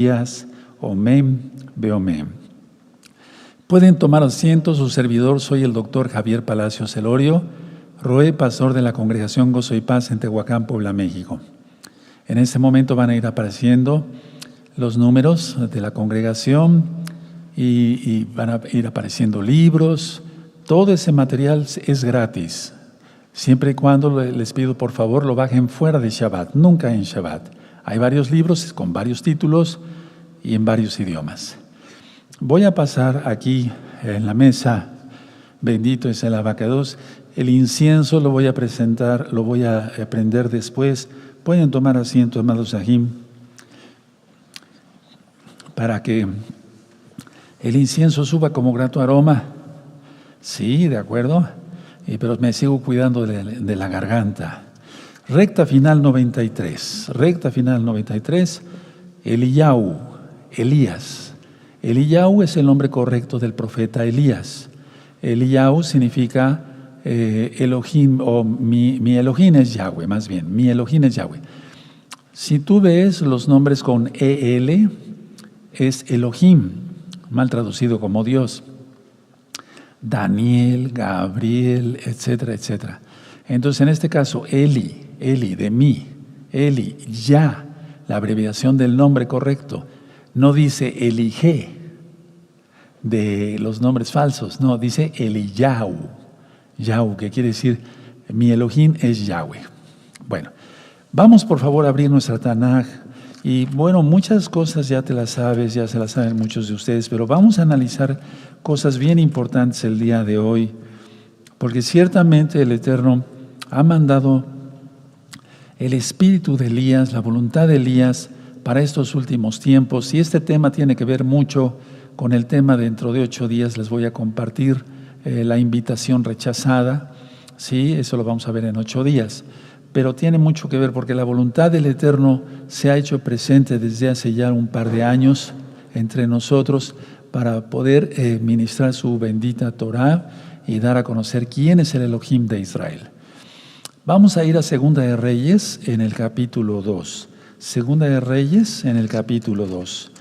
Elías, Omem, Beomem. Pueden tomar asiento. Su servidor, soy el doctor Javier Palacios Elorio, Roe, pastor de la Congregación Gozo y Paz en Tehuacán, Puebla, México. En este momento van a ir apareciendo los números de la congregación y van a ir apareciendo libros. Todo ese material es gratis, siempre y cuando les pido por favor lo bajen fuera de Shabbat, nunca en Shabbat. Hay varios libros con varios títulos y en varios idiomas. Voy a pasar aquí en la mesa, bendito es el abacados. El incienso lo voy a presentar, lo voy a prender después. Pueden tomar asiento, amados Sahim, para que el incienso suba como grato aroma. Sí, de acuerdo, pero me sigo cuidando de la garganta. Recta final 93, Elías. Eliyahu es el nombre correcto del profeta Elías. Eliyahu significa Elohim, o mi Elohim es Yahweh, más bien, mi Elohim es Yahweh. Si tú ves los nombres con EL, es Elohim, mal traducido como Dios. Daniel, Gabriel, etcétera, etcétera. Entonces, en este caso, Eli, de mí, Eli, Ya, la abreviación del nombre correcto. No dice Elige, de los nombres falsos, no, dice Eliyahu, Yahu, que quiere decir, mi Elohim es Yahweh. Bueno, vamos por favor a abrir nuestra Tanaj. Y bueno, muchas cosas ya te las sabes, ya se las saben muchos de ustedes, pero vamos a analizar cosas bien importantes el día de hoy, porque ciertamente el Eterno ha mandado el espíritu de Elías, la voluntad de Elías para estos últimos tiempos, y este tema tiene que ver mucho con el tema. Dentro de 8 días les voy a compartir la invitación rechazada, sí, eso lo vamos a ver en 8 días. Pero tiene mucho que ver porque la voluntad del Eterno se ha hecho presente desde hace ya un par de años entre nosotros para poder ministrar su bendita Torah y dar a conocer quién es el Elohim de Israel. Vamos a ir a Segunda de Reyes en el capítulo 2. Segunda de Reyes en el capítulo 2.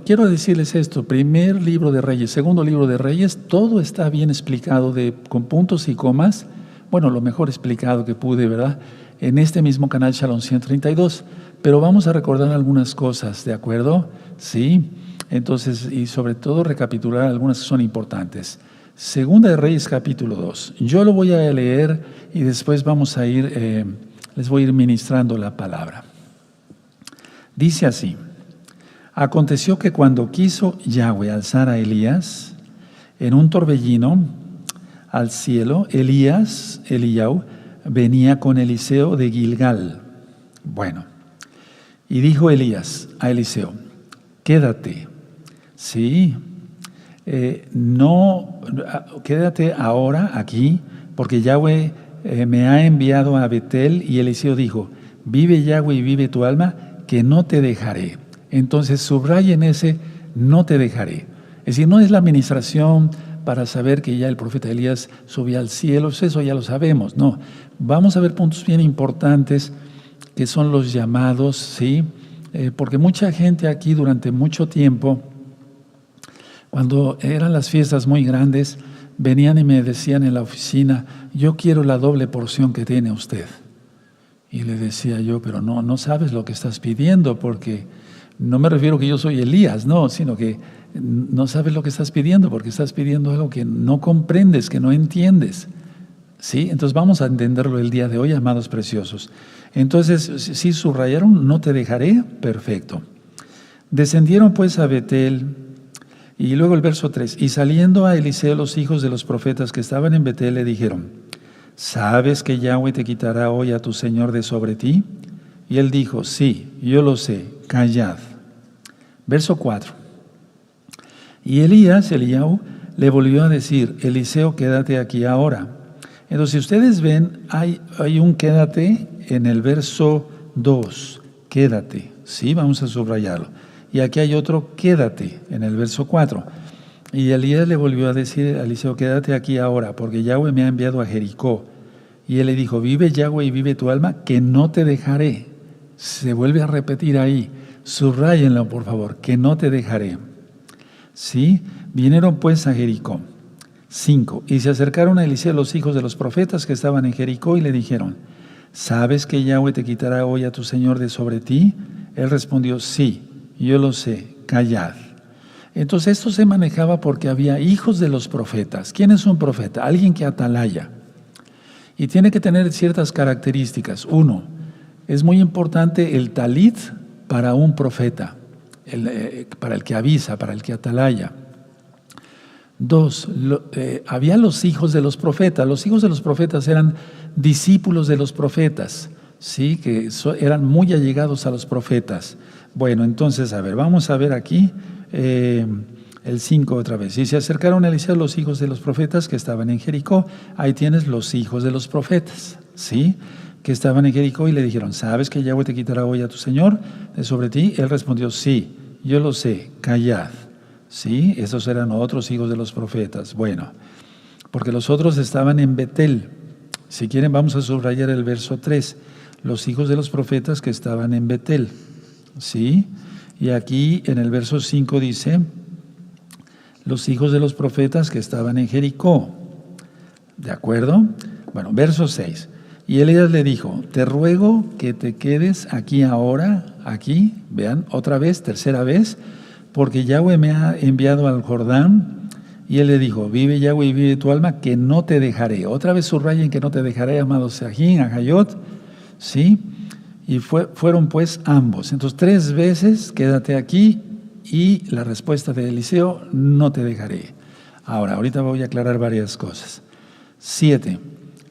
Quiero decirles esto, primer libro de Reyes, segundo libro de Reyes, todo está bien explicado con puntos y comas. Bueno, lo mejor explicado que pude, ¿verdad? En este mismo canal Shalom 132. Pero vamos a recordar algunas cosas, ¿de acuerdo? Sí. Entonces, y sobre todo recapitular algunas que son importantes. Segunda de Reyes, capítulo 2. Yo lo voy a leer y después vamos a ir, les voy a ir ministrando la palabra. Dice así: aconteció que cuando quiso Yahweh alzar a Elías en un torbellino al cielo, Eliyahu, venía con Eliseo de Gilgal. Bueno, y dijo Elías a Eliseo: quédate, sí, quédate ahora aquí, porque Yahweh me ha enviado a Betel. Y Eliseo dijo: vive Yahweh y vive tu alma, que no te dejaré. Entonces subrayen ese no te dejaré. Es decir, no es la administración para saber que ya el profeta Elías subió al cielo, eso ya lo sabemos, no. Vamos a ver puntos bien importantes que son los llamados, ¿sí? Porque mucha gente aquí durante mucho tiempo, cuando eran las fiestas muy grandes, venían y me decían en la oficina: yo quiero la doble porción que tiene usted. Y le decía yo: pero no sabes lo que estás pidiendo, porque no me refiero que yo soy Elías, no, sino que no sabes lo que estás pidiendo, porque estás pidiendo algo que no comprendes, que no entiendes. ¿Sí? Entonces vamos a entenderlo el día de hoy, amados preciosos. Entonces, si subrayaron, no te dejaré, perfecto. Descendieron pues a Betel, y luego el verso 3, y saliendo a Eliseo los hijos de los profetas que estaban en Betel le dijeron: ¿sabes que Yahweh te quitará hoy a tu señor de sobre ti? Y él dijo: sí, yo lo sé, callad. Verso 4. Y Eliyahu, le volvió a decir: Eliseo, quédate aquí ahora. Entonces, si ustedes ven, hay un quédate en el verso 2, quédate, ¿sí? Vamos a subrayarlo. Y aquí hay otro quédate en el verso 4. Y Elías le volvió a decir a Eliseo: quédate aquí ahora, porque Yahweh me ha enviado a Jericó. Y él le dijo: vive Yahweh y vive tu alma, que no te dejaré. Se vuelve a repetir ahí. Subrayenlo, por favor, que no te dejaré. ¿Sí? Vinieron pues a Jericó. 5. Y se acercaron a Eliseo los hijos de los profetas que estaban en Jericó y le dijeron: ¿sabes que Yahweh te quitará hoy a tu señor de sobre ti? Él respondió: sí, yo lo sé, callad. Entonces esto se manejaba porque había hijos de los profetas. ¿Quién es un profeta? Alguien que atalaya. Y tiene que tener ciertas características. 1, es muy importante el talit para un profeta, para el que avisa, para el que atalaya. 2, había los hijos de los profetas. Los hijos de los profetas eran discípulos de los profetas, ¿sí? Que eran muy allegados a los profetas. Bueno, entonces, a ver, vamos a ver aquí el 5 otra vez. Y se acercaron a Eliseo los hijos de los profetas que estaban en Jericó. Ahí tienes los hijos de los profetas, ¿sí? Que estaban en Jericó y le dijeron: ¿sabes que Yahweh te quitará hoy a tu señor de sobre ti? Él respondió: sí, yo lo sé, callad. Sí, esos eran otros hijos de los profetas. Bueno, porque los otros estaban en Betel. Si quieren, vamos a subrayar el verso 3. Los hijos de los profetas que estaban en Betel. Sí, y aquí en el verso 5 dice: los hijos de los profetas que estaban en Jericó. ¿De acuerdo? Bueno, verso 6. Y Elías le dijo: te ruego que te quedes aquí ahora, aquí, vean, otra vez, tercera vez, porque Yahweh me ha enviado al Jordán. Y él le dijo: vive Yahweh y vive tu alma, que no te dejaré. Otra vez subrayen que no te dejaré, amados Sajín, Ajayot, ¿sí? Y fueron pues ambos. Entonces 3 veces, quédate aquí, y la respuesta de Eliseo: no te dejaré. Ahorita voy a aclarar varias cosas. 7.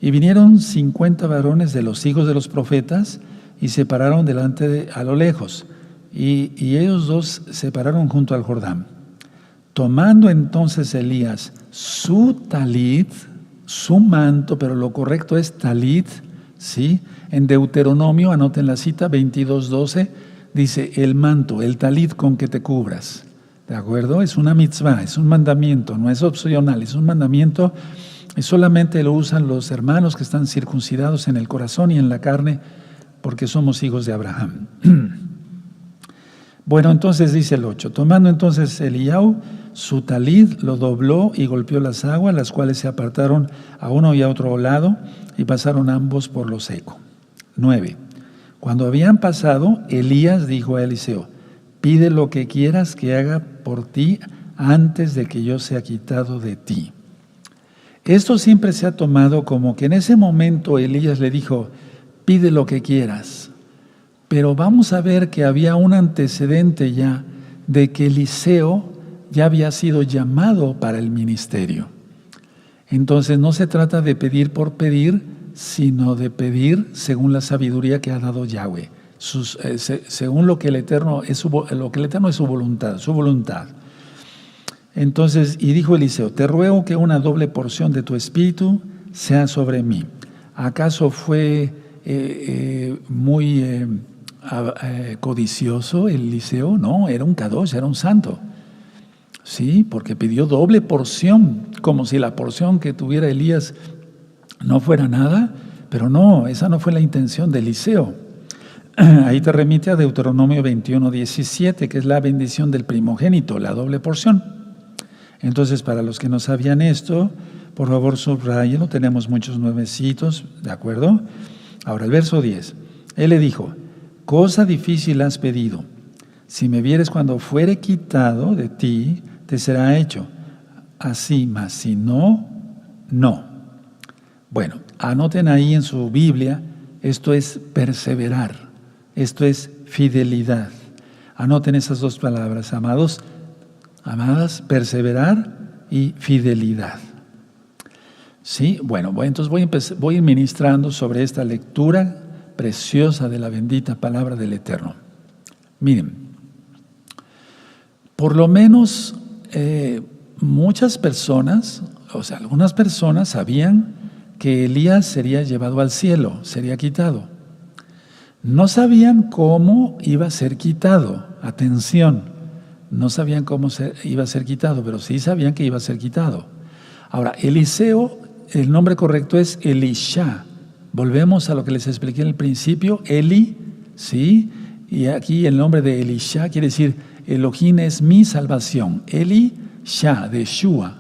Y vinieron 50 varones de los hijos de los profetas y se pararon delante a lo lejos. Y ellos dos se pararon junto al Jordán. Tomando entonces Elías su talit, su manto, pero lo correcto es talit, ¿sí? En Deuteronomio, anoten la cita, 22:12, dice: el manto, el talit con que te cubras. ¿De acuerdo? Es una mitzvah, es un mandamiento, no es opcional, es un mandamiento, y solamente lo usan los hermanos que están circuncidados en el corazón y en la carne, porque somos hijos de Abraham. Bueno, entonces dice el 8, tomando entonces Eliyahu su talit, lo dobló y golpeó las aguas, las cuales se apartaron a uno y a otro lado, y pasaron ambos por lo seco. 9. Cuando habían pasado, Elías dijo a Eliseo: pide lo que quieras que haga por ti antes de que yo sea quitado de ti. Esto siempre se ha tomado como que en ese momento Elías le dijo: pide lo que quieras. Pero vamos a ver que había un antecedente ya de que Eliseo ya había sido llamado para el ministerio. Entonces no se trata de pedir por pedir, sino de pedir según la sabiduría que ha dado Yahweh, según lo que el Eterno es su voluntad. Entonces, y dijo Eliseo: te ruego que una doble porción de tu espíritu sea sobre mí. ¿Acaso fue muy codicioso Eliseo? No, era un kadosh, era un santo. Sí, porque pidió doble porción, como si la porción que tuviera Elías no fuera nada, pero no, esa no fue la intención de Eliseo. Ahí te remite a Deuteronomio 21:17, que es la bendición del primogénito, la doble porción. Entonces, para los que no sabían esto, por favor subrayenlo, tenemos muchos nuevecitos, ¿de acuerdo? Ahora, el verso 10, él le dijo: cosa difícil has pedido, si me vieres cuando fuere quitado de ti, te será hecho. Así, mas si no, no. Bueno, anoten ahí en su Biblia, esto es perseverar, esto es fidelidad. Anoten esas dos palabras, amados, amadas, perseverar y fidelidad. Sí, bueno, entonces voy a ir ministrando sobre esta lectura preciosa de la bendita palabra del Eterno. Miren, por lo menos muchas personas, o sea, algunas personas sabían que Elías sería llevado al cielo, sería quitado. No sabían cómo iba a ser quitado. Atención, no sabían cómo iba a ser quitado, pero sí sabían que iba a ser quitado. Ahora, Eliseo, el nombre correcto es Elisha. Volvemos a lo que les expliqué en el principio. Eli, ¿sí? y aquí el nombre de Elisha quiere decir Elohim es mi salvación. Elisha, de Shua.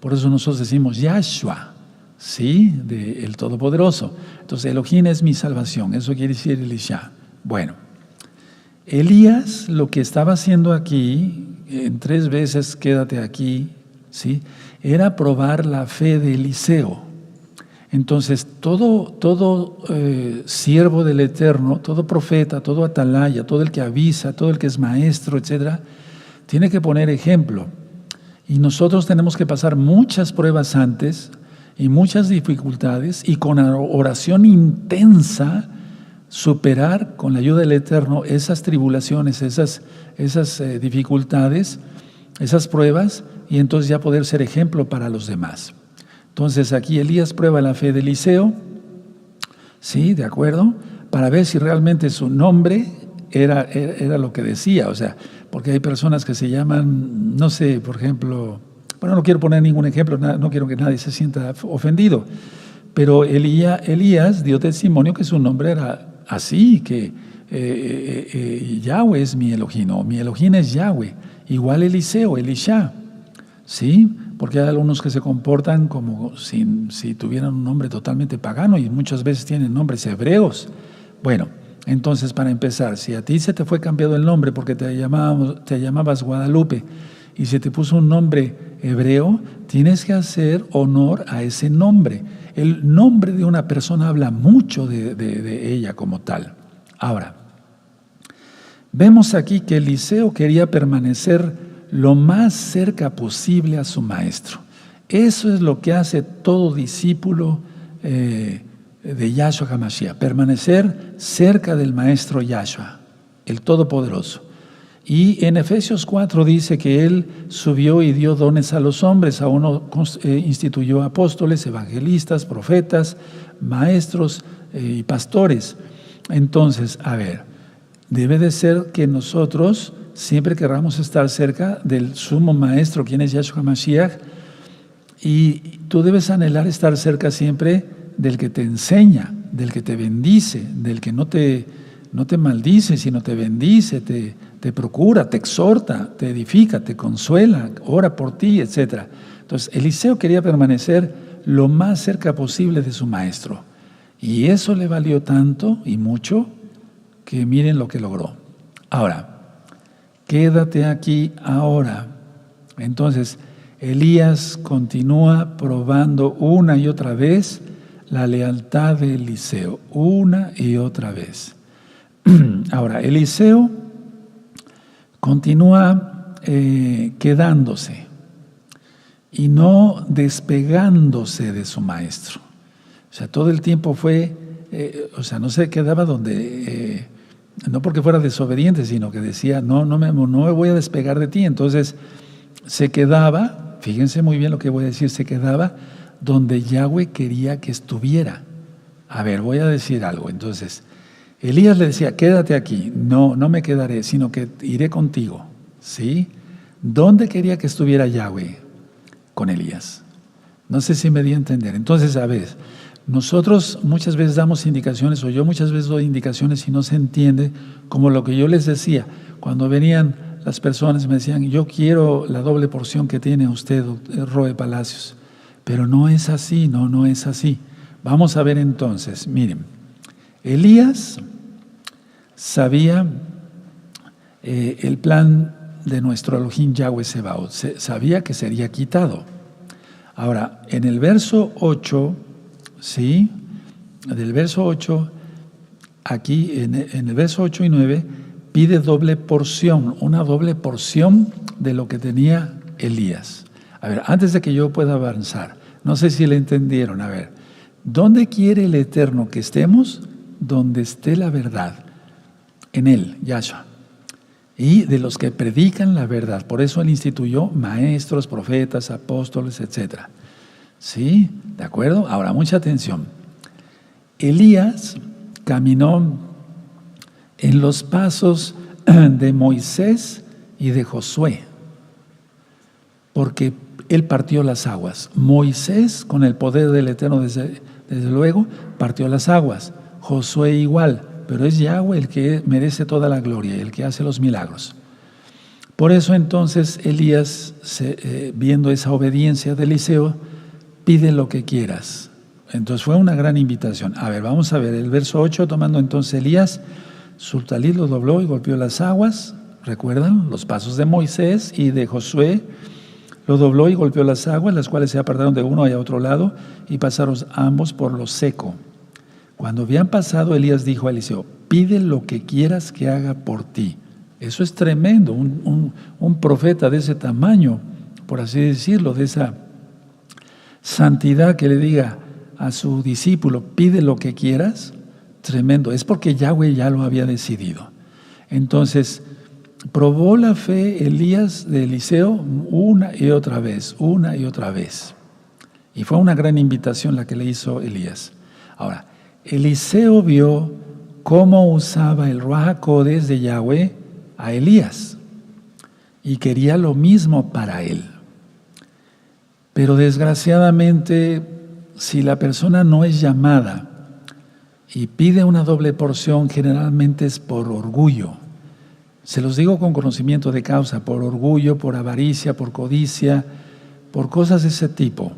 Por eso nosotros decimos Yahshua, ¿sí? De el Todopoderoso. Entonces Elohim es mi salvación. Eso quiere decir Elisha. Bueno, Elías lo que estaba haciendo aquí, en 3 veces quédate aquí, ¿sí? Era probar la fe de Eliseo. Entonces, todo siervo del Eterno, todo profeta, todo atalaya, todo el que avisa, todo el que es maestro, etcétera, tiene que poner ejemplo. Y nosotros tenemos que pasar muchas pruebas antes y muchas dificultades y con oración intensa superar con la ayuda del Eterno esas tribulaciones, esas dificultades, esas pruebas, y entonces ya poder ser ejemplo para los demás. Entonces aquí Elías prueba la fe de Eliseo, ¿sí? ¿De acuerdo? Para ver si realmente su nombre era lo que decía, o sea, porque hay personas que se llaman, no sé, por ejemplo, bueno, no quiero poner ningún ejemplo, no quiero que nadie se sienta ofendido, pero Elías dio testimonio que su nombre era así, que Yahweh es mi Elohim, o mi Elohim es Yahweh, igual Eliseo, Elisha, ¿sí? Porque hay algunos que se comportan como si tuvieran un nombre totalmente pagano y muchas veces tienen nombres hebreos. Bueno, entonces para empezar, si a ti se te fue cambiado el nombre porque te llamabas Guadalupe y se te puso un nombre hebreo, tienes que hacer honor a ese nombre. El nombre de una persona habla mucho de ella como tal. Ahora, vemos aquí que Eliseo quería permanecer lo más cerca posible a su maestro. Eso es lo que hace todo discípulo de Yahshua HaMashiach, permanecer cerca del maestro Yahshua, el Todopoderoso. Y en Efesios 4 dice que Él subió y dio dones a los hombres, a uno instituyó apóstoles, evangelistas, profetas, maestros y pastores. Entonces, a ver, debe de ser que nosotros siempre querramos estar cerca del sumo maestro, quien es Yahshua HaMashiach, y tú debes anhelar estar cerca siempre del que te enseña, del que te bendice, del que no te maldice, sino te bendice, te procura, te exhorta, te edifica, te consuela, ora por ti, etc. Entonces, Eliseo quería permanecer lo más cerca posible de su maestro, y eso le valió tanto y mucho que miren lo que logró. Ahora, quédate aquí ahora. Entonces, Elías continúa probando una y otra vez la lealtad de Eliseo, una y otra vez. Ahora, Eliseo continúa quedándose y no despegándose de su maestro. O sea, todo el tiempo fue, no se quedaba donde... no porque fuera desobediente, sino que decía, no me voy a despegar de ti. Entonces se quedaba, fíjense muy bien lo que voy a decir, se quedaba donde Yahweh quería que estuviera. A ver, voy a decir algo. Entonces, Elías le decía, quédate aquí. No me quedaré, sino que iré contigo. ¿Sí? ¿Dónde quería que estuviera Yahweh? Con Elías. No sé si me di a entender. Entonces, a ver, nosotros muchas veces damos indicaciones, o yo muchas veces doy indicaciones y no se entiende, como lo que yo les decía, cuando venían las personas me decían, yo quiero la doble porción que tiene usted, Roe Palacios, pero no es así, no es así. Vamos a ver entonces, miren, Elías sabía el plan de nuestro Elohim Yahweh Sebaot, sabía que sería quitado. Ahora, en el verso 8, ¿sí? Del verso 8, aquí en el verso 8 y 9, pide doble porción, una doble porción de lo que tenía Elías. A ver, antes de que yo pueda avanzar, no sé si le entendieron, a ver, ¿dónde quiere el Eterno que estemos? Donde esté la verdad, en Él, Yahshua, y de los que predican la verdad. Por eso Él instituyó maestros, profetas, apóstoles, etc. ¿Sí? ¿De acuerdo? Ahora, mucha atención. Elías caminó en los pasos de Moisés y de Josué, porque él partió las aguas. Moisés, con el poder del Eterno, desde luego, partió las aguas. Josué igual, pero es Yahweh el que merece toda la gloria, el que hace los milagros. Por eso entonces Elías, viendo esa obediencia de Eliseo, pide lo que quieras. Entonces fue una gran invitación. A ver, vamos a ver el verso 8, tomando entonces Elías, su talit lo dobló y golpeó las aguas. ¿Recuerdan? Los pasos de Moisés y de Josué. Lo dobló y golpeó las aguas, las cuales se apartaron de uno y a otro lado, y pasaron ambos por lo seco. Cuando habían pasado, Elías dijo a Eliseo: pide lo que quieras que haga por ti. Eso es tremendo, un profeta de ese tamaño, por así decirlo, de esa santidad, que le diga a su discípulo: pide lo que quieras. Tremendo, es porque Yahweh ya lo había decidido. Entonces, probó la fe Elías de Eliseo una y otra vez. Y fue una gran invitación la que le hizo Elías. Ahora, Eliseo vio cómo usaba el Ruach HaKodesh de Yahweh a Elías y quería lo mismo para él. Pero desgraciadamente, si la persona no es llamada y pide una doble porción, generalmente es por orgullo. Se los digo con conocimiento de causa, por orgullo, por avaricia, por codicia, por cosas de ese tipo.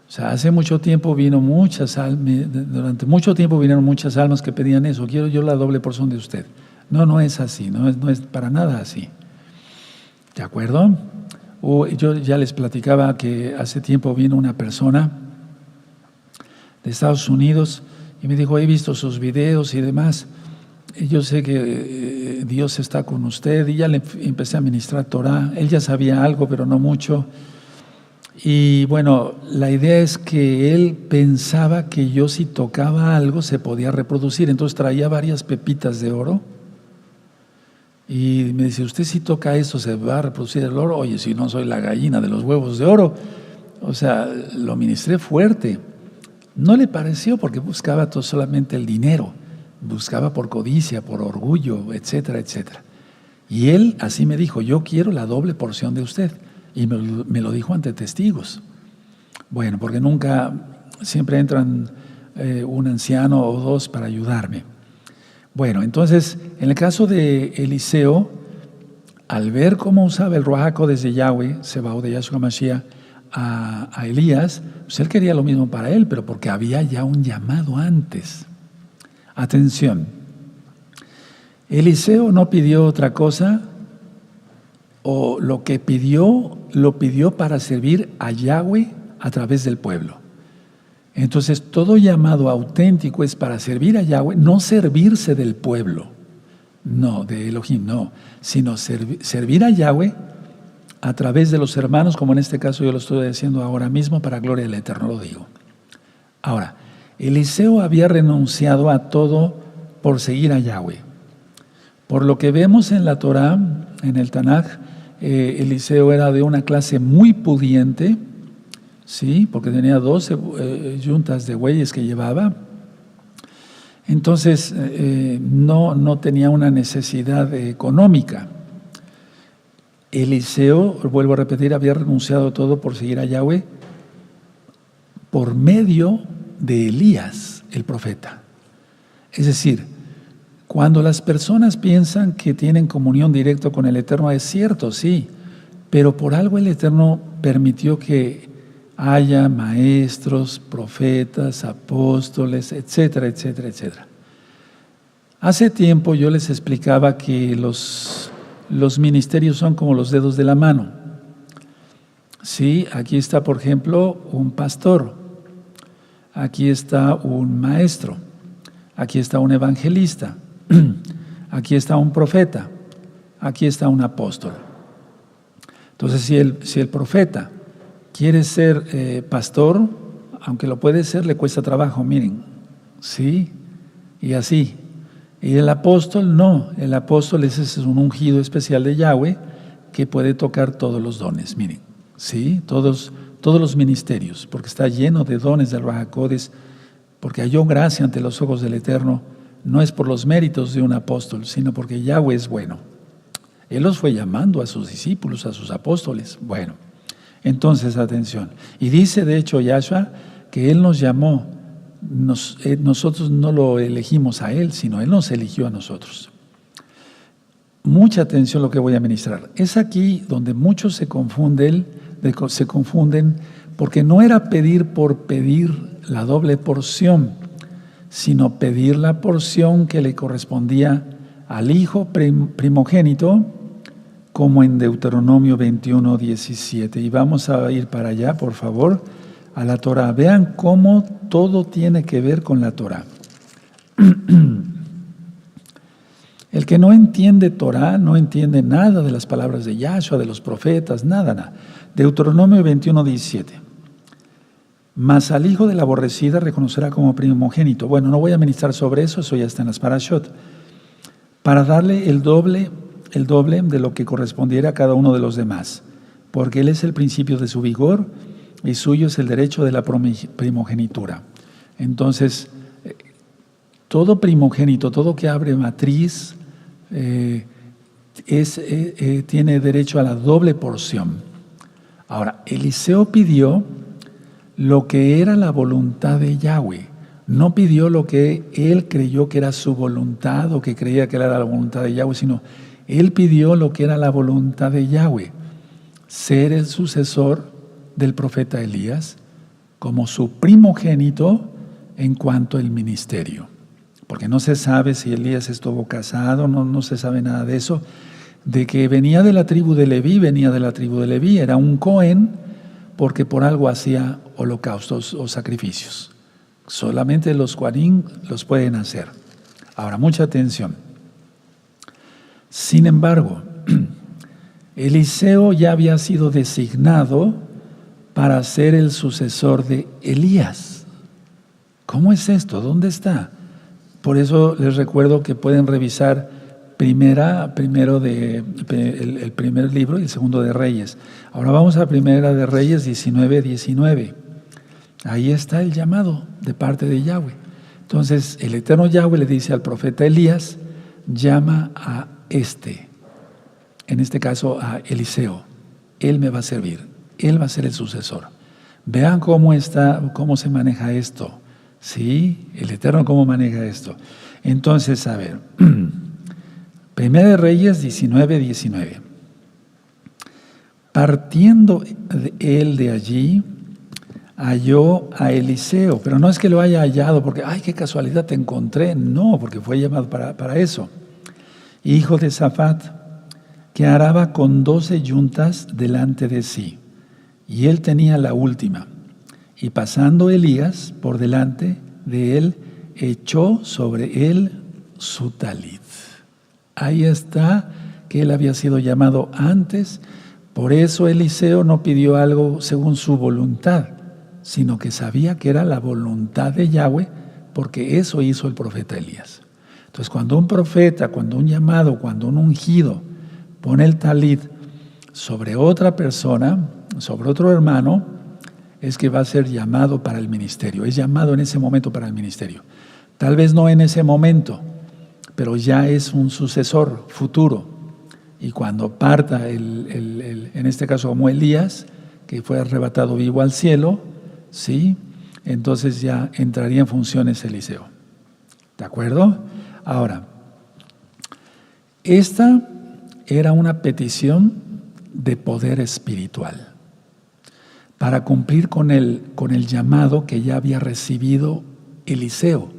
O sea, hace mucho tiempo durante mucho tiempo vinieron muchas almas que pedían eso: quiero yo la doble porción de usted. No es así, no es para nada así. ¿De acuerdo? Yo ya les platicaba que hace tiempo vino una persona de Estados Unidos y me dijo: he visto sus videos y demás. Y yo sé que Dios está con usted, y ya le empecé a ministrar Torah. Él ya sabía algo, pero no mucho. Y bueno, la idea es que él pensaba que yo, si tocaba algo, se podía reproducir. Entonces traía varias pepitas de oro y me dice: usted, si toca eso, ¿se va a reproducir el oro? Oye, si no soy la gallina de los huevos de oro. O sea, lo ministré fuerte. No le pareció, porque buscaba solamente el dinero. Buscaba por codicia, por orgullo, etcétera, etcétera. Y él así me dijo: yo quiero la doble porción de usted. Y me lo dijo ante testigos. Bueno, porque siempre entran un anciano o dos para ayudarme. Bueno, entonces, en el caso de Eliseo, al ver cómo usaba el Ruach HaKodesh de Yahweh, Sebaot de Yahshua Mashiach, a Elías, pues él quería lo mismo para él, pero porque había ya un llamado antes. Atención, Eliseo no pidió otra cosa, o lo que pidió, lo pidió para servir a Yahweh a través del pueblo. Entonces, todo llamado auténtico es para servir a Yahweh, no servirse del pueblo, no, de Elohim, no, sino servir a Yahweh a través de los hermanos, como en este caso yo lo estoy haciendo ahora mismo, para gloria del Eterno, lo digo. Ahora, Eliseo había renunciado a todo por seguir a Yahweh. Por lo que vemos en la Torah, en el Tanaj, Eliseo era de una clase muy pudiente, ¿sí? Porque tenía 12 yuntas de bueyes que llevaba. Entonces, no tenía una necesidad económica. Eliseo, vuelvo a repetir, había renunciado a todo por seguir a Yahweh por medio de Elías, el profeta. Es decir, cuando las personas piensan que tienen comunión directa con el Eterno, es cierto, sí, pero por algo el Eterno permitió que haya maestros, profetas, apóstoles, etcétera, etcétera, etcétera. Hace tiempo yo les explicaba que los ministerios son como los dedos de la mano. Sí, aquí está, por ejemplo, un pastor, aquí está un maestro, aquí está un evangelista, aquí está un profeta, aquí está un apóstol. Entonces, si el profeta quiere ser pastor, aunque lo puede ser, le cuesta trabajo, miren, ¿sí? Y así. Y el apóstol no, el apóstol es un ungido especial de Yahweh que puede tocar todos los dones, miren, ¿sí? Todos los ministerios, porque está lleno de dones del Ruach HaKodesh, porque halló gracia ante los ojos del Eterno. No es por los méritos de un apóstol, sino porque Yahweh es bueno. Él los fue llamando a sus discípulos, a sus apóstoles. Bueno, entonces atención. Y dice de hecho Yahshua que Él nos llamó nosotros no lo elegimos a Él, sino Él nos eligió a nosotros. Mucha atención a lo que voy a ministrar. Es aquí donde muchos se confunden porque no era pedir por pedir la doble porción, sino pedir la porción que le correspondía al hijo primogénito, como en Deuteronomio 21:17. Y vamos a ir para allá, por favor, a la Torah. Vean cómo todo tiene que ver con la Torah. El que no entiende Torah no entiende nada de las palabras de Yahshua, de los profetas, nada. Deuteronomio 21:17. Mas al hijo de la aborrecida reconocerá como primogénito. Bueno, no voy a ministrar sobre eso ya está en las parashot. Para darle el doble de lo que correspondiera a cada uno de los demás, porque él es el principio de su vigor y suyo es el derecho de la primogenitura. Entonces, todo primogénito, todo que abre matriz, tiene derecho a la doble porción. Ahora, Eliseo pidió lo que era la voluntad de Yahweh. No pidió lo que él creyó que era su voluntad o que creía que era la voluntad de Yahweh, sino él pidió lo que era la voluntad de Yahweh, ser el sucesor del profeta Elías como su primogénito en cuanto al ministerio. Porque no se sabe si Elías estuvo casado, no se sabe nada de eso. De que venía de la tribu de Leví, era un Cohen, porque por algo hacía holocaustos o sacrificios. Solamente los Cohanim los pueden hacer. Ahora, mucha atención. Sin embargo, Eliseo ya había sido designado para ser el sucesor de Elías. ¿Cómo es esto? ¿Dónde está? Por eso les recuerdo que pueden revisar el primer libro y el segundo de Reyes. Ahora vamos a Primera de Reyes 19:19. Ahí está el llamado de parte de Yahweh. Entonces, el eterno Yahweh le dice al profeta Elías, llama a en este caso a Eliseo. Él me va a servir, él va a ser el sucesor. Vean cómo se maneja esto. ¿Sí? El Eterno cómo maneja esto. Entonces, a ver, Primera de Reyes 19:19. Partiendo él de allí, halló a Eliseo, pero no es que lo haya hallado porque, ay, qué casualidad te encontré, no, porque fue llamado para eso. Hijo de Safat, que araba con 12 yuntas delante de sí, y él tenía la última. Y pasando Elías por delante de él, echó sobre él su talit. Ahí está que él había sido llamado antes. Por eso Eliseo no pidió algo según su voluntad, sino que sabía que era la voluntad de Yahweh, porque eso hizo el profeta Elías. Entonces, cuando un profeta, cuando un llamado, cuando un ungido pone el talit sobre otra persona, sobre otro hermano, es que va a ser llamado para el ministerio. Es llamado en ese momento para el ministerio. Tal vez no en ese momento, pero ya es un sucesor futuro. Y cuando parta, en este caso como Elías, que fue arrebatado vivo al cielo, ¿sí? Entonces ya entraría en funciones Eliseo. ¿De acuerdo? Ahora, esta era una petición de poder espiritual para cumplir con el llamado que ya había recibido Eliseo.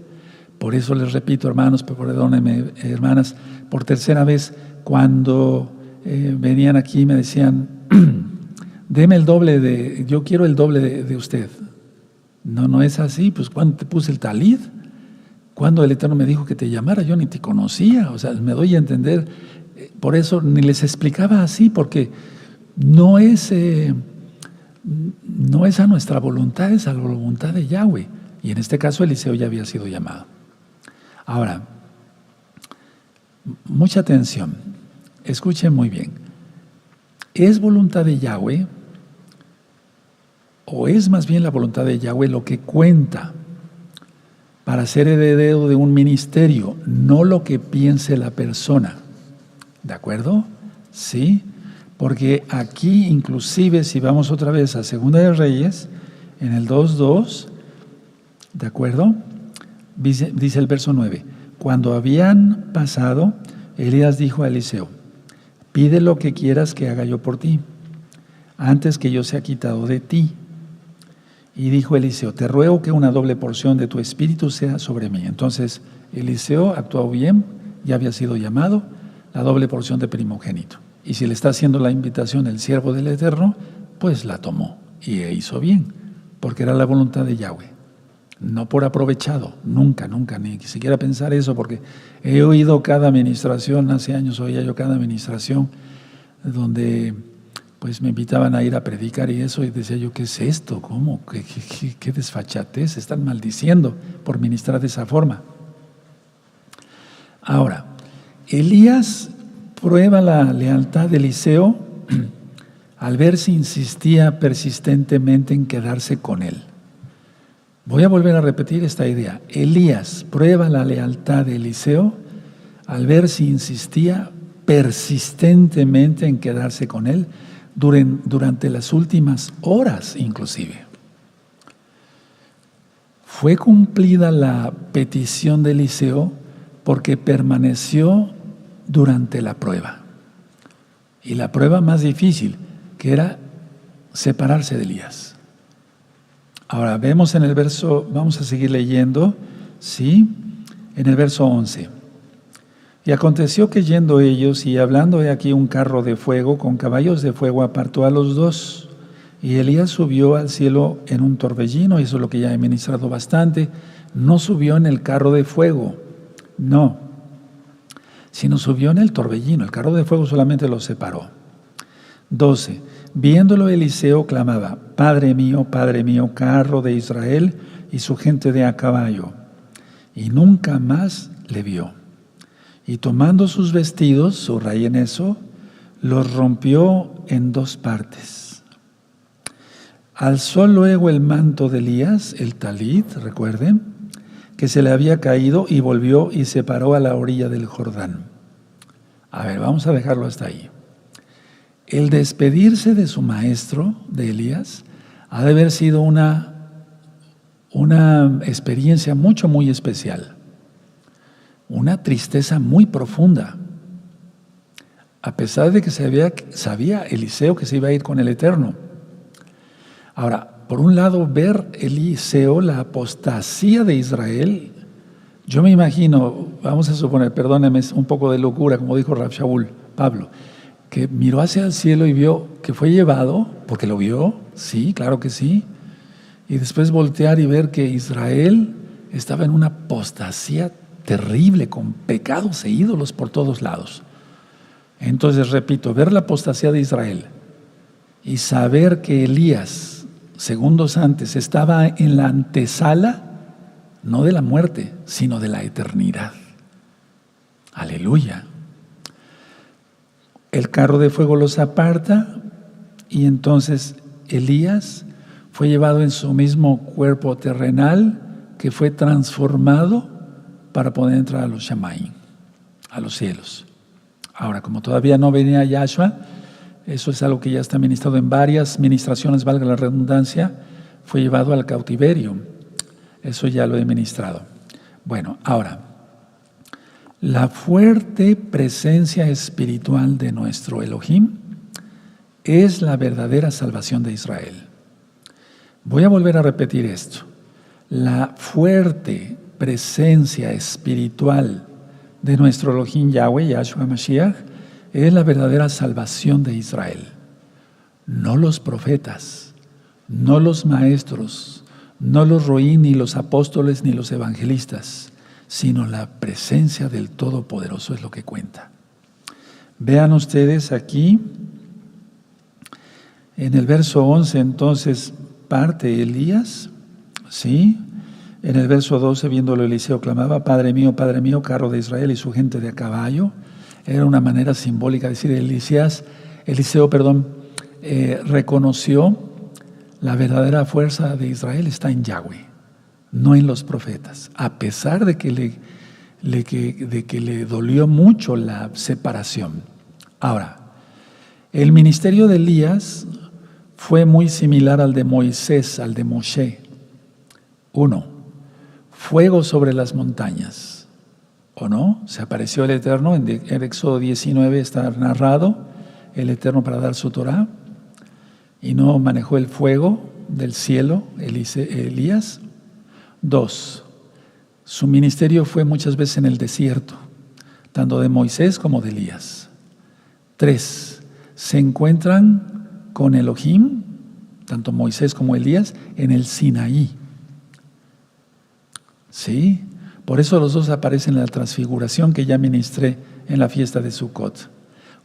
Por eso les repito, hermanos, perdónenme, hermanas, por tercera vez, cuando venían aquí me decían, deme el doble yo quiero el doble de usted. No es así, pues cuando te puse el talit, cuando el Eterno me dijo que te llamara, yo ni te conocía, o sea, me doy a entender, por eso ni les explicaba así, porque no es a nuestra voluntad, es a la voluntad de Yahweh. Y en este caso Eliseo ya había sido llamado. Ahora, mucha atención, escuchen muy bien. ¿Es voluntad de Yahweh o es más bien la voluntad de Yahweh lo que cuenta para ser heredero de un ministerio, no lo que piense la persona? ¿De acuerdo? Sí, porque aquí inclusive si vamos otra vez a Segunda de Reyes, en el 2:2, ¿De acuerdo? Dice el verso 9. Cuando habían pasado, Elías dijo a Eliseo: pide lo que quieras que haga yo por ti, antes que yo sea quitado de ti. Y dijo Eliseo: te ruego que una doble porción de tu espíritu sea sobre mí. Entonces Eliseo actuó bien, ya había sido llamado, la doble porción de primogénito. Y si le está haciendo la invitación el siervo del Eterno, pues la tomó y hizo bien, porque era la voluntad de Yahweh. No por aprovechado, nunca, ni siquiera pensar eso, porque he oído cada administración, hace años oía yo cada administración donde pues me invitaban a ir a predicar y eso, y decía yo: ¿qué es esto? ¿Cómo? ¿Qué desfachatez? Están maldiciendo por ministrar de esa forma. Ahora, Elías prueba la lealtad de Eliseo al ver si insistía persistentemente en quedarse con él. Voy a volver a repetir esta idea. Elías prueba la lealtad de Eliseo al ver si insistía persistentemente en quedarse con él durante las últimas horas inclusive. Fue cumplida la petición de Eliseo porque permaneció durante la prueba. Y la prueba más difícil, que era separarse de Elías. Ahora vemos en el verso, vamos a seguir leyendo, ¿sí? En el verso 11. Y aconteció que yendo ellos y hablando, he aquí un carro de fuego con caballos de fuego apartó a los dos. Y Elías subió al cielo en un torbellino, y eso es lo que ya he ministrado bastante. No subió en el carro de fuego, no, sino subió en el torbellino. El carro de fuego solamente los separó. 12. Viéndolo Eliseo clamaba: Padre mío, carro de Israel y su gente de a caballo. Y nunca más le vio. Y tomando sus vestidos, subrayen eso, los rompió en dos partes. Alzó luego el manto de Elías, el talit, recuerden, que se le había caído, y volvió y se paró a la orilla del Jordán. A ver, vamos a dejarlo hasta ahí. El despedirse de su maestro, de Elías, ha de haber sido una experiencia muy especial. Una tristeza muy profunda. A pesar de que sabía Eliseo que se iba a ir con el Eterno. Ahora, por un lado, ver Eliseo la apostasía de Israel, yo me imagino, vamos a suponer, perdónenme, un poco de locura, como dijo Rav Shaul, Pablo, que miró hacia el cielo y vio que fue llevado, porque lo vio, sí, claro que sí, y después voltear y ver que Israel estaba en una apostasía terrible, con pecados e ídolos por todos lados. Entonces, repito, ver la apostasía de Israel y saber que Elías, segundos antes, estaba en la antesala, no de la muerte, sino de la eternidad. Aleluya. El carro de fuego los aparta, y entonces Elías fue llevado en su mismo cuerpo terrenal, que fue transformado para poder entrar a los Shamayim, a los cielos. Ahora, como todavía no venía Yahshua, eso es algo que ya está ministrado en varias ministraciones, valga la redundancia, fue llevado al cautiverio. Eso ya lo he ministrado. Bueno, ahora, la fuerte presencia espiritual de nuestro Elohim es la verdadera salvación de Israel. Voy a volver a repetir esto. La fuerte presencia espiritual de nuestro Elohim Yahweh, Yahshua Mashiach, es la verdadera salvación de Israel. No los profetas, no los maestros, no los roín, ni los apóstoles, ni los evangelistas, sino la presencia del Todopoderoso es lo que cuenta. Vean ustedes aquí, en el verso 11, entonces, parte Elías, ¿sí? En el verso 12, viéndolo Eliseo, clamaba: Padre mío, carro de Israel y su gente de a caballo. Era una manera simbólica de decir, Eliseo, reconoció la verdadera fuerza de Israel está en Yahweh, no en los profetas, a pesar de que le dolió mucho la separación. Ahora, el ministerio de Elías fue muy similar al de Moisés, al de Moshe. 1. fuego sobre las montañas, ¿o no? Se apareció el Eterno, en Éxodo 19 está narrado, el Eterno para dar su Torah, y no manejó el fuego del cielo, Elías. 2, su ministerio fue muchas veces en el desierto, tanto de Moisés como de Elías. 3, se encuentran con Elohim, tanto Moisés como Elías, en el Sinaí. ¿Sí? Por eso los dos aparecen en la transfiguración que ya ministré en la fiesta de Sukkot.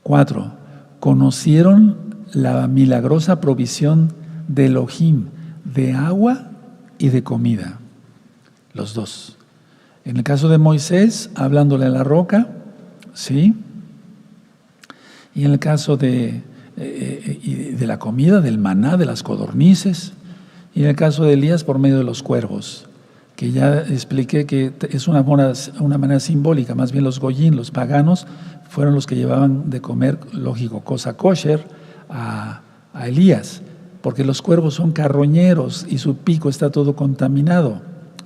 4, conocieron la milagrosa provisión de Elohim, de agua y de comida. Los dos. En el caso de Moisés, hablándole a la roca, ¿sí? Y en el caso de la comida, del maná, de las codornices. Y en el caso de Elías, por medio de los cuervos, que ya expliqué que es una manera simbólica. Más bien los goyín, los paganos, fueron los que llevaban de comer, lógico, cosa kosher, a Elías, porque los cuervos son carroñeros y su pico está todo contaminado.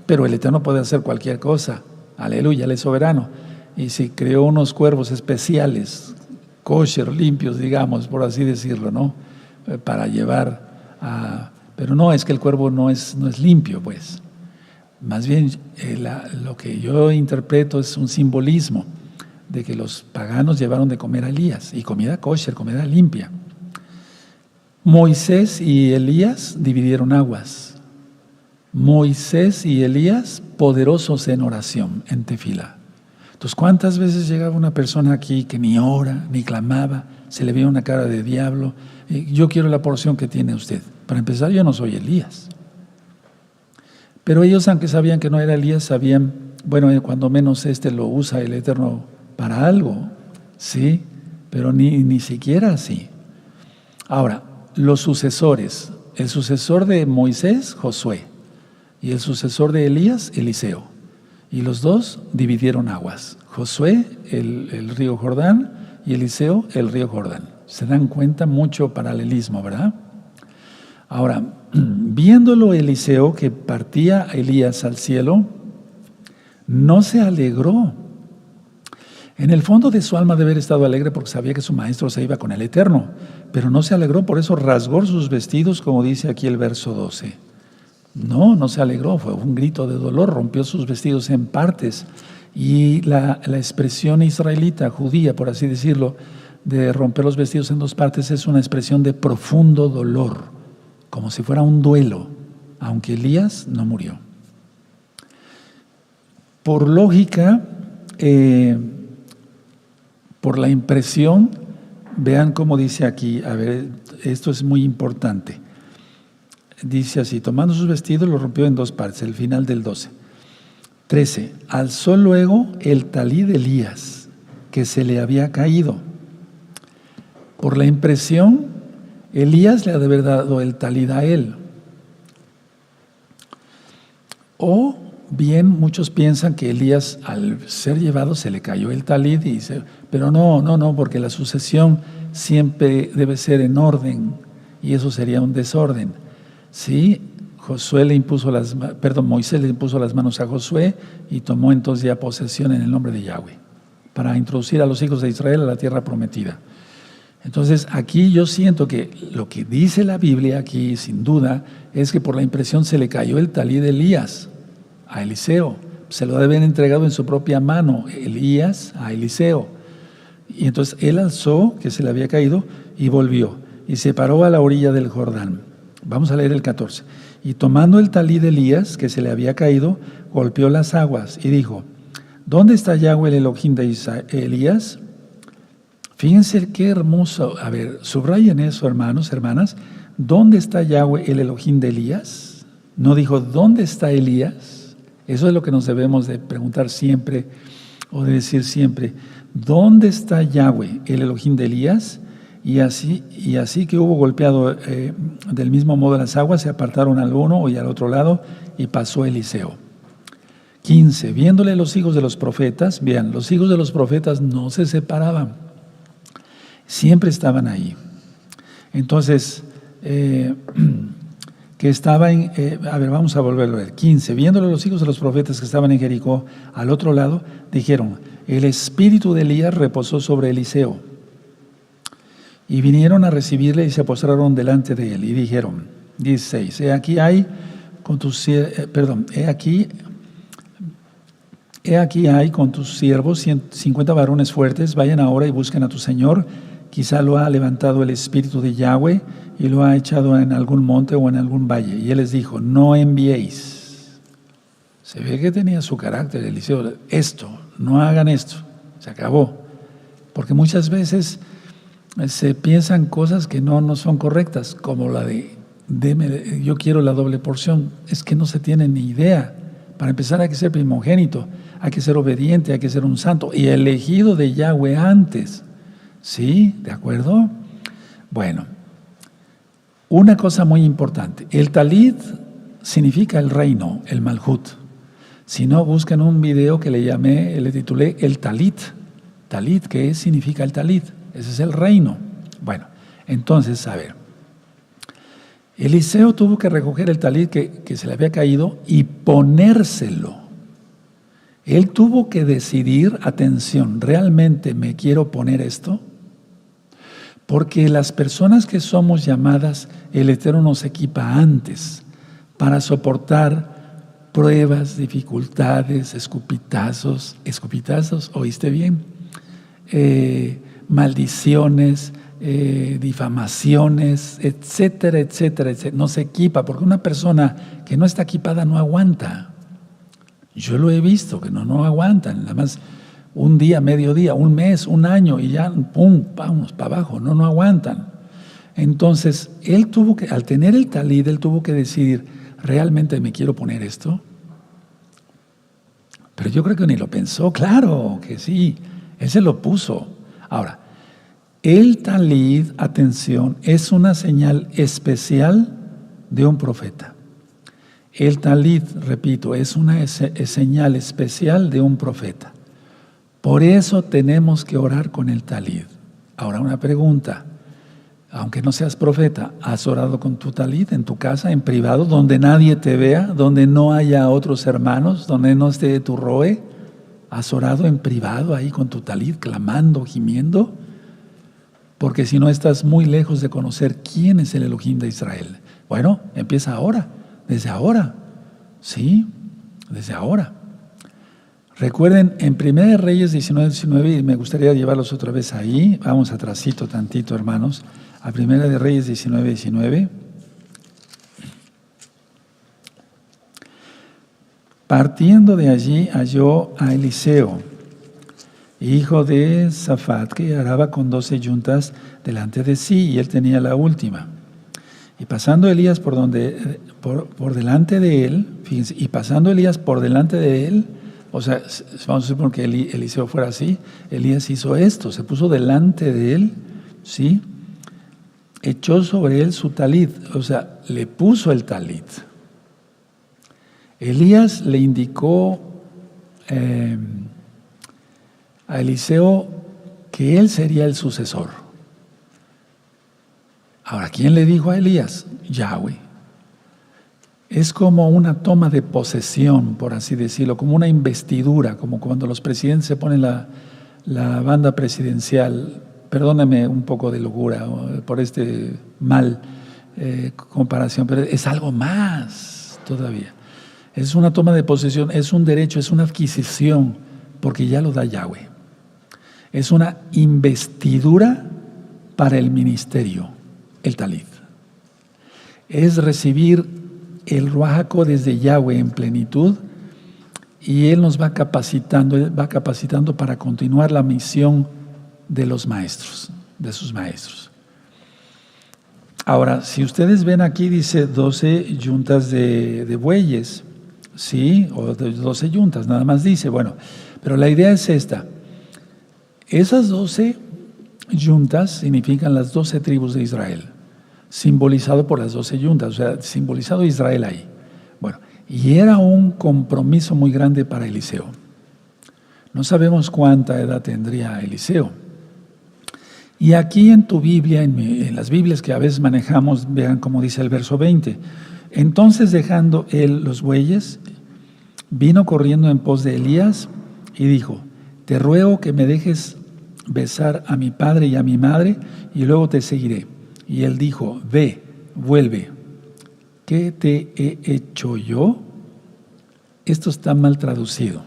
Pero el Eterno puede hacer cualquier cosa. Aleluya, Él es soberano. Y si creó unos cuervos especiales, kosher, limpios, digamos, por así decirlo, ¿no? Para llevar a... Pero no, es que el cuervo no es limpio, pues. Más bien, lo que yo interpreto es un simbolismo de que los paganos llevaron de comer a Elías, y comida kosher, comida limpia. Moisés y Elías dividieron aguas. Moisés y Elías, poderosos en oración, en tefilá. Entonces, ¿cuántas veces llegaba una persona aquí que ni ora, ni clamaba, se le veía una cara de diablo? Yo quiero la porción que tiene usted. Para empezar, yo no soy Elías. Pero ellos, aunque sabían que no era Elías, sabían, bueno, cuando menos lo usa el Eterno para algo, ¿sí? Pero ni siquiera así. Ahora, los sucesores. El sucesor de Moisés, Josué. Y el sucesor de Elías, Eliseo. Y los dos dividieron aguas. Josué, el río Jordán, y Eliseo, el río Jordán. Se dan cuenta, mucho paralelismo, ¿verdad? Ahora, viéndolo Eliseo, que partía Elías al cielo, no se alegró. En el fondo de su alma debe haber estado alegre porque sabía que su maestro se iba con el Eterno, pero no se alegró, por eso rasgó sus vestidos, como dice aquí el verso 12. No se alegró, fue un grito de dolor, rompió sus vestidos en partes. Y la expresión israelita, judía, por así decirlo, de romper los vestidos en dos partes es una expresión de profundo dolor, como si fuera un duelo, aunque Elías no murió. Por lógica, por la impresión, vean cómo dice aquí, a ver, esto es muy importante. Dice así, tomando sus vestidos, los rompió en dos partes, el final del 12. 13, alzó luego el talí de Elías, que se le había caído. Por la impresión, Elías le ha de haber dado el talí a él. O bien, muchos piensan que Elías, al ser llevado, se le cayó el talí, pero no, porque la sucesión siempre debe ser en orden, y eso sería un desorden. Sí, Moisés le impuso las manos a Josué y tomó entonces ya posesión en el nombre de Yahweh para introducir a los hijos de Israel a la tierra prometida. Entonces aquí yo siento que lo que dice la Biblia aquí sin duda es que por la impresión se le cayó el talí de Elías a Eliseo, se lo deben entregado en su propia mano Elías a Eliseo, y entonces él alzó, que se le había caído, y volvió y se paró a la orilla del Jordán. Vamos a leer el 14. Y tomando el talí de Elías, que se le había caído, golpeó las aguas y dijo, ¿dónde está Yahweh el Elohim de Elías? Fíjense qué hermoso. A ver, subrayen eso, hermanos, hermanas. ¿Dónde está Yahweh el Elohim de Elías? No dijo, ¿dónde está Elías? Eso es lo que nos debemos de preguntar siempre, o de decir siempre. ¿Dónde está Yahweh el Elohim de Elías? Y así que hubo golpeado del mismo modo las aguas, se apartaron al uno y al otro lado, y pasó Eliseo. 15. Viéndole los hijos de los profetas, vean, los hijos de los profetas no se separaban, siempre estaban ahí. Entonces, que estaba en, vamos a volverlo a ver, 15, viéndolo los hijos de los profetas que estaban en Jericó, al otro lado, dijeron, el espíritu de Elías reposó sobre Eliseo. Y vinieron a recibirle y se postraron delante de él, y dijeron, 16, he aquí hay con tus siervos 50 varones fuertes, vayan ahora y busquen a tu señor, quizá lo ha levantado el espíritu de Yahweh y lo ha echado en algún monte o en algún valle. Y él les dijo, no enviéis. Se ve que tenía su carácter Eliseo. No hagan esto. Se acabó. Porque muchas veces se piensan cosas que no son correctas, como la de, yo quiero la doble porción. Es que no se tiene ni idea. Para empezar hay que ser primogénito, hay que ser obediente, hay que ser un santo y elegido de Yahweh antes. ¿Sí? ¿De acuerdo? Bueno, una cosa muy importante. El talit significa el reino, el malhut. Si no, buscan un video que le titulé el talit. Talit, ¿qué significa el talit? Ese es el reino. Bueno, entonces, a ver. Eliseo tuvo que recoger el talit que se le había caído y ponérselo. Él tuvo que decidir, atención, ¿realmente me quiero poner esto? Porque las personas que somos llamadas, el Eterno nos equipa antes para soportar pruebas, dificultades, escupitazos, ¿oíste bien? Maldiciones, difamaciones, etcétera, etcétera, etcétera. No se equipa, porque una persona que no está equipada no aguanta. Yo lo he visto, que no aguantan, nada más un día, medio día, un mes, un año y ya, pum, vamos para abajo, no aguantan. Entonces, al tener el talit, él tuvo que decidir, ¿realmente me quiero poner esto? Pero yo creo que ni lo pensó, claro que sí, él se lo puso. Ahora, el talit, atención, es una señal especial de un profeta. El talit, repito, es una señal especial de un profeta. Por eso tenemos que orar con el talit. Ahora una pregunta, aunque no seas profeta, ¿has orado con tu talit en tu casa, en privado, donde nadie te vea, donde no haya otros hermanos, donde no esté tu roe? ¿Has orado en privado ahí con tu talit, clamando, gimiendo? Porque si no estás muy lejos de conocer quién es el Elohim de Israel. Bueno, empieza ahora, desde ahora, ¿sí? Desde ahora. Recuerden, en 1 Reyes 19, y me gustaría llevarlos otra vez ahí, vamos atrasito tantito, hermanos, a 1 Reyes 19. Partiendo de allí, halló a Eliseo, hijo de Safat, que araba con 12 yuntas delante de sí, y él tenía la última. Y pasando Elías por delante de él, fíjense, y pasando Elías por delante de él, o sea, vamos a suponer que Eliseo fuera así, Elías hizo esto, se puso delante de él, ¿sí? Echó sobre él su talit, o sea, le puso el talit. Elías le indicó a Eliseo que él sería el sucesor. Ahora, ¿quién le dijo a Elías? Yahweh. Es como una toma de posesión, por así decirlo, como una investidura, como cuando los presidentes se ponen la banda presidencial. Perdóname un poco de locura por este mal comparación, pero es algo más todavía. Es una toma de posesión, es un derecho, es una adquisición, porque ya lo da Yahweh. Es una investidura para el ministerio, el talit. Es recibir el Ruach HaKodesh desde Yahweh en plenitud, y Él nos va capacitando para continuar la misión de los maestros, de sus maestros. Ahora, si ustedes ven aquí, dice 12 yuntas de bueyes, ¿sí? O 12 yuntas, nada más dice. Bueno, pero la idea es esta. Esas 12 yuntas significan las 12 tribus de Israel, simbolizado por las 12 yuntas, o sea, simbolizado Israel ahí. Bueno, y era un compromiso muy grande para Eliseo. No sabemos cuánta edad tendría Eliseo. Y aquí en tu Biblia, en las Biblias que a veces manejamos, vean cómo dice el verso 20. Entonces, dejando él los bueyes, vino corriendo en pos de Elías y dijo: te ruego que me dejes besar a mi padre y a mi madre, y luego te seguiré. Y él dijo: ve, vuelve. ¿Qué te he hecho yo? Esto está mal traducido.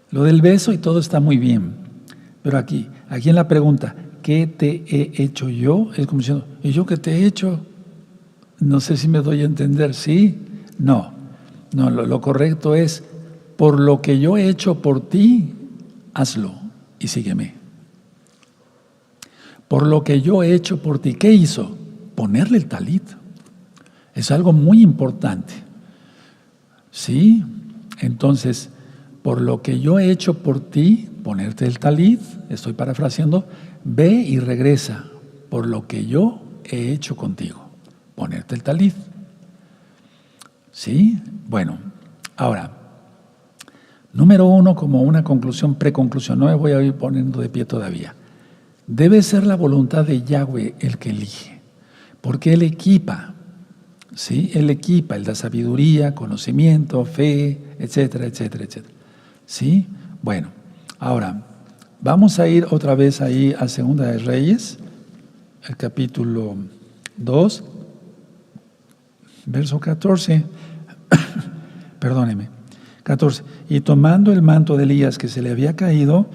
Lo del beso y todo está muy bien, pero aquí en la pregunta, ¿qué te he hecho yo? Es como diciendo: ¿y yo qué te he hecho? No sé si me doy a entender. ¿Sí? No, lo correcto es: por lo que yo he hecho por ti, hazlo y sígueme. Por lo que yo he hecho por ti. ¿Qué hizo? Ponerle el talit. Es algo muy importante. ¿Sí? Entonces, por lo que yo he hecho por ti, ponerte el talit, estoy parafraseando, ve y regresa. Por lo que yo he hecho contigo, ponerte el talit. ¿Sí? Bueno, ahora, número 1, como una conclusión, preconclusión, no me voy a ir poniendo de pie todavía. Debe ser la voluntad de Yahweh el que elige, porque Él equipa, ¿sí? Él equipa, Él da sabiduría, conocimiento, fe, etcétera, etcétera, etcétera. ¿Sí? Bueno, ahora, vamos a ir otra vez ahí a Segunda de Reyes, el capítulo 2, verso 14, perdóneme, 14. Y tomando el manto de Elías que se le había caído,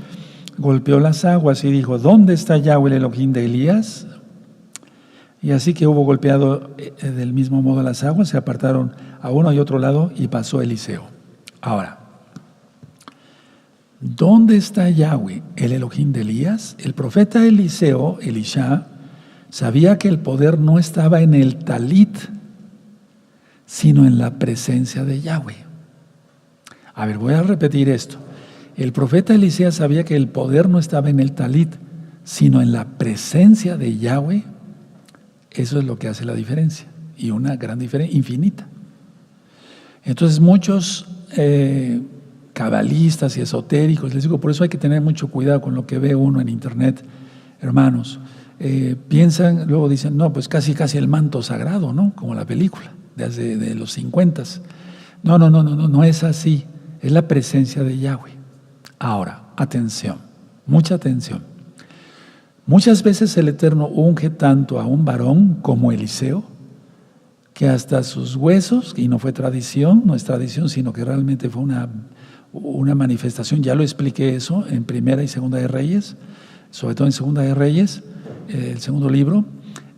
golpeó las aguas y dijo: ¿dónde está Yahweh el Elohim de Elías? Y así que hubo golpeado del mismo modo las aguas, se apartaron a uno y otro lado y pasó Eliseo. Ahora, ¿dónde está Yahweh el Elohim de Elías? El profeta Eliseo, Elisha, sabía que el poder no estaba en el talit, sino en la presencia de Yahweh. A ver, voy a repetir esto. El profeta Eliseo sabía que el poder no estaba en el talit, sino en la presencia de Yahweh. Eso es lo que hace la diferencia, y una gran diferencia, infinita. Entonces muchos cabalistas y esotéricos, les digo, por eso hay que tener mucho cuidado con lo que ve uno en internet, hermanos. Piensan, luego dicen: no, pues casi el manto sagrado, ¿no? Como la película de los 50. No es así. Es la presencia de Yahweh. Ahora, atención, mucha atención. Muchas veces el Eterno unge tanto a un varón como Eliseo, que hasta sus huesos, y no fue tradición, no es tradición, sino que realmente fue una manifestación. Ya lo expliqué eso en Primera y Segunda de Reyes, sobre todo en Segunda de Reyes, el segundo libro,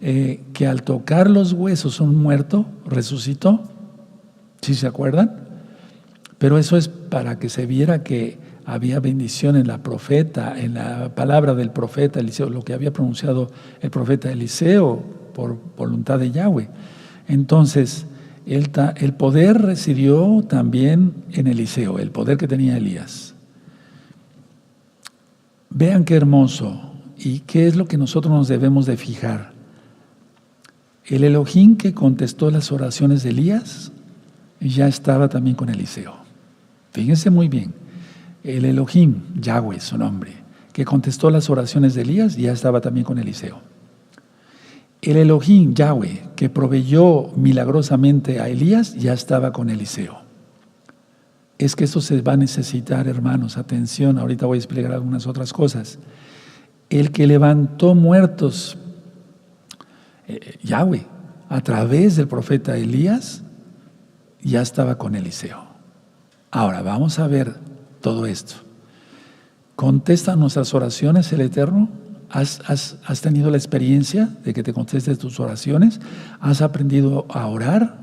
que al tocar los huesos un muerto resucitó. ¿Sí se acuerdan? Pero eso es para que se viera que había bendición en la profeta, en la palabra del profeta Eliseo, lo que había pronunciado el profeta Eliseo por voluntad de Yahweh. Entonces, el poder residió también en Eliseo, el poder que tenía Elías. Vean qué hermoso, y qué es lo que nosotros nos debemos de fijar. El Elohim que contestó las oraciones de Elías ya estaba también con Eliseo. Fíjense muy bien, el Elohim, Yahweh, su nombre, que contestó las oraciones de Elías, ya estaba también con Eliseo. El Elohim, Yahweh, que proveyó milagrosamente a Elías, ya estaba con Eliseo. Es que esto se va a necesitar, hermanos, atención, ahorita voy a explicar algunas otras cosas. El que levantó muertos, Yahweh, a través del profeta Elías, ya estaba con Eliseo. Ahora, vamos a ver todo esto. ¿Contesta nuestras oraciones el Eterno? ¿Has tenido la experiencia de que te conteste tus oraciones? ¿Has aprendido a orar?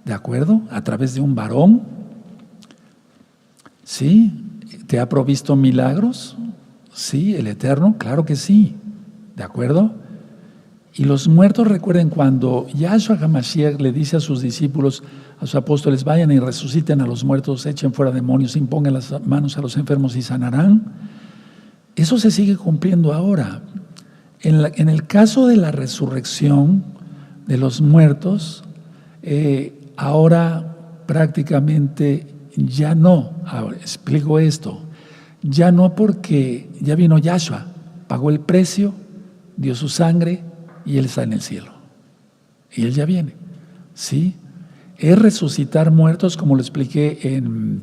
¿De acuerdo? ¿A través de un varón? ¿Sí? ¿Te ha provisto milagros? Sí, el Eterno, claro que sí. ¿De acuerdo? Y los muertos, recuerden cuando Yahshua HaMashiach le dice a sus discípulos, a sus apóstoles: vayan y resuciten a los muertos, echen fuera demonios, impongan las manos a los enfermos y sanarán. Eso se sigue cumpliendo ahora. En el caso de la resurrección de los muertos, ahora prácticamente ya no. Ahora, explico esto. Ya no, porque ya vino Yahshua, pagó el precio, dio su sangre y Él está en el cielo. Y Él ya viene. ¿Sí? Es resucitar muertos, como lo expliqué en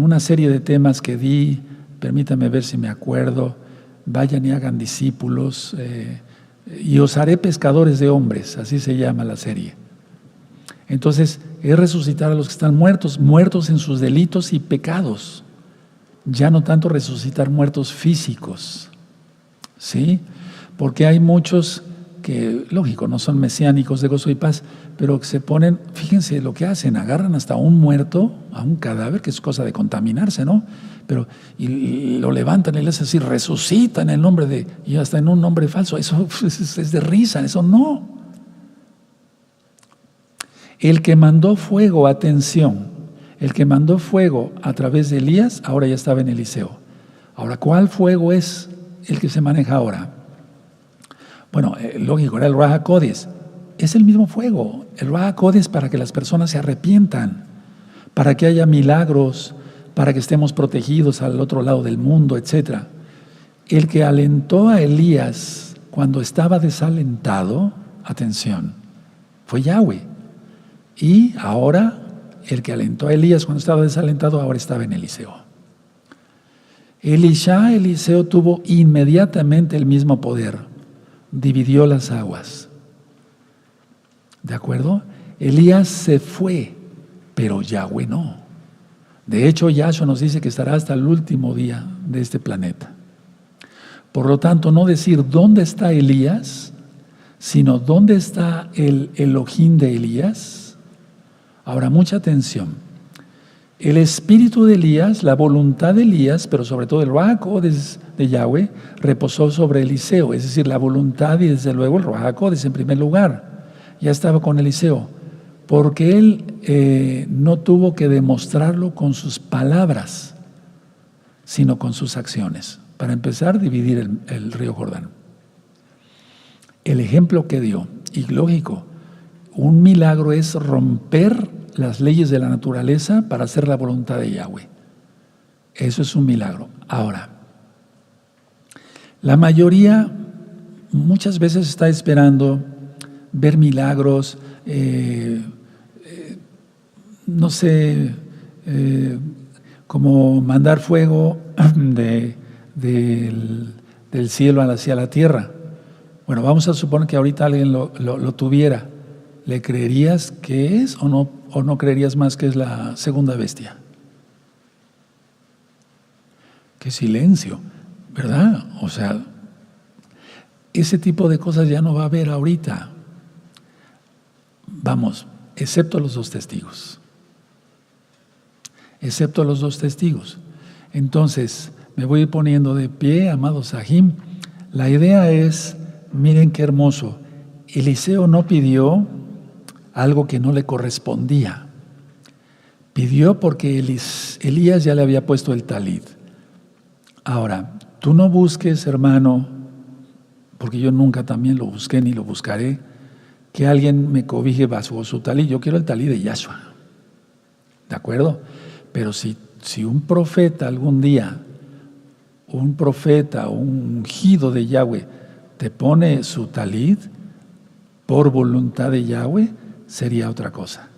una serie de temas que di. Permítame ver si me acuerdo. Vayan y hagan discípulos, y os haré pescadores de hombres, así se llama la serie. Entonces, es resucitar a los que están muertos, muertos en sus delitos y pecados. Ya no tanto resucitar muertos físicos, ¿sí? Porque hay muchos que, lógico, no son mesiánicos de gozo y paz, pero que se ponen, fíjense lo que hacen, agarran hasta un muerto, a un cadáver, que es cosa de contaminarse, ¿no? Pero, y lo levantan y le hacen así, resucita en el nombre de, y hasta en un nombre falso. Eso es de risa, eso no. El que mandó fuego, atención, el que mandó fuego a través de Elías, ahora ya estaba en Eliseo. Ahora, ¿cuál fuego es el que se maneja ahora? Bueno, lógico, era el Ruach HaKodesh. Es el mismo fuego. El Ruach HaKodesh para que las personas se arrepientan, para que haya milagros, para que estemos protegidos al otro lado del mundo, etc. El que alentó a Elías cuando estaba desalentado, atención, fue Yahweh. Y ahora, el que alentó a Elías cuando estaba desalentado, ahora estaba en Eliseo. Eliseo tuvo inmediatamente el mismo poder. Dividió las aguas. ¿De acuerdo? Elías se fue, pero Yahweh no. De hecho, Yahshua nos dice que estará hasta el último día de este planeta. Por lo tanto, no decir dónde está Elías, sino dónde está el Elohim de Elías. Ahora, mucha atención. El espíritu de Elías, la voluntad de Elías, pero sobre todo el Ruach HaKodesh de Yahweh, reposó sobre Eliseo. Es decir, la voluntad y desde luego el Ruach HaKodesh en primer lugar. Ya estaba con Eliseo. Porque él no tuvo que demostrarlo con sus palabras, sino con sus acciones. Para empezar, dividir el río Jordán. El ejemplo que dio, y lógico, un milagro es romper las leyes de la naturaleza para hacer la voluntad de Yahweh. Eso es un milagro. Ahora, la mayoría muchas veces está esperando ver milagros, no sé, como mandar fuego del cielo hacia la tierra. Bueno, vamos a suponer que ahorita alguien lo tuviera. ¿Le creerías que es o no creerías más que es la segunda bestia? ¡Qué silencio! ¿Verdad? O sea, ese tipo de cosas ya no va a haber ahorita. Vamos, excepto los dos testigos. Excepto los dos testigos. Entonces, me voy poniendo de pie, amados Sahim. La idea es, miren qué hermoso, Eliseo no pidió algo que no le correspondía. Pidió porque Elías ya le había puesto el talit. Ahora, tú no busques, hermano, porque yo nunca también lo busqué ni lo buscaré, que alguien me cobije bajo su talit. Yo quiero el talit de Yahshua. ¿De acuerdo? Pero si un profeta algún día, un profeta, un ungido de Yahweh, te pone su talit por voluntad de Yahweh, sería otra cosa.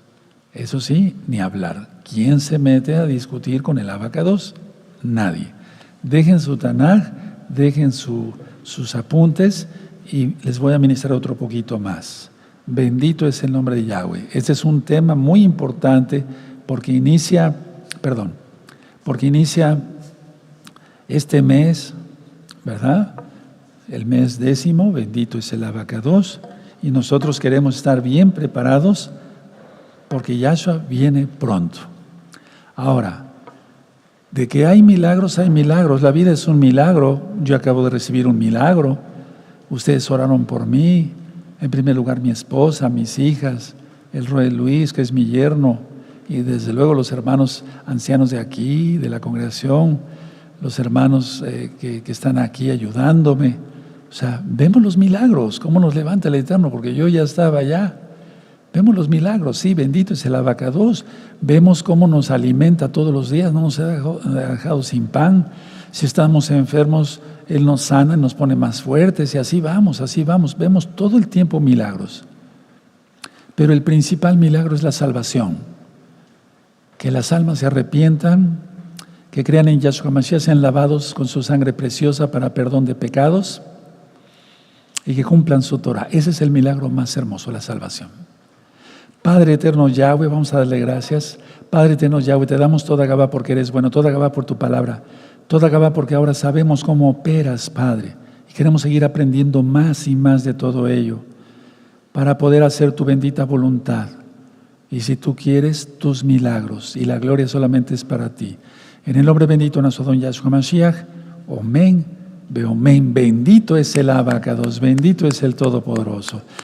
Eso sí, ni hablar. ¿Quién se mete a discutir con el abacados? Nadie. Dejen su Tanaj, dejen sus apuntes y les voy a ministrar otro poquito más. Bendito es el nombre de Yahweh. Este es un tema muy importante porque inicia este mes, ¿verdad? El mes 10º, bendito es el abacados, y nosotros queremos estar bien preparados porque Yahshua viene pronto. Ahora, de que hay milagros, la vida es un milagro. Yo acabo de recibir un milagro. Ustedes oraron por mí, en primer lugar mi esposa, mis hijas, el Roy Luis, que es mi yerno, y desde luego los hermanos ancianos de aquí, de la congregación, los hermanos que están aquí ayudándome. O sea, vemos los milagros, cómo nos levanta el Eterno, porque yo ya estaba allá. Vemos los milagros, sí, bendito es el abacados. Vemos cómo nos alimenta todos los días, no nos ha dejado sin pan. Si estamos enfermos, Él nos sana, nos pone más fuertes y así vamos. Vemos todo el tiempo milagros. Pero el principal milagro es la salvación. Que las almas se arrepientan, que crean en Yahshua Mashiach, sean lavados con su sangre preciosa para perdón de pecados y que cumplan su Torah. Ese es el milagro más hermoso, la salvación. Padre eterno Yahweh, vamos a darle gracias. Padre eterno Yahweh, te damos toda Gabá porque eres bueno, toda Gabá por tu palabra, toda Gabá porque ahora sabemos cómo operas, Padre, y queremos seguir aprendiendo más y más de todo ello para poder hacer tu bendita voluntad. Y si tú quieres, tus milagros, y la gloria solamente es para ti. En el nombre bendito de nuestro don Yahshua Mashiach, Omen, Beomen, bendito es el Abacados, bendito es el Todopoderoso.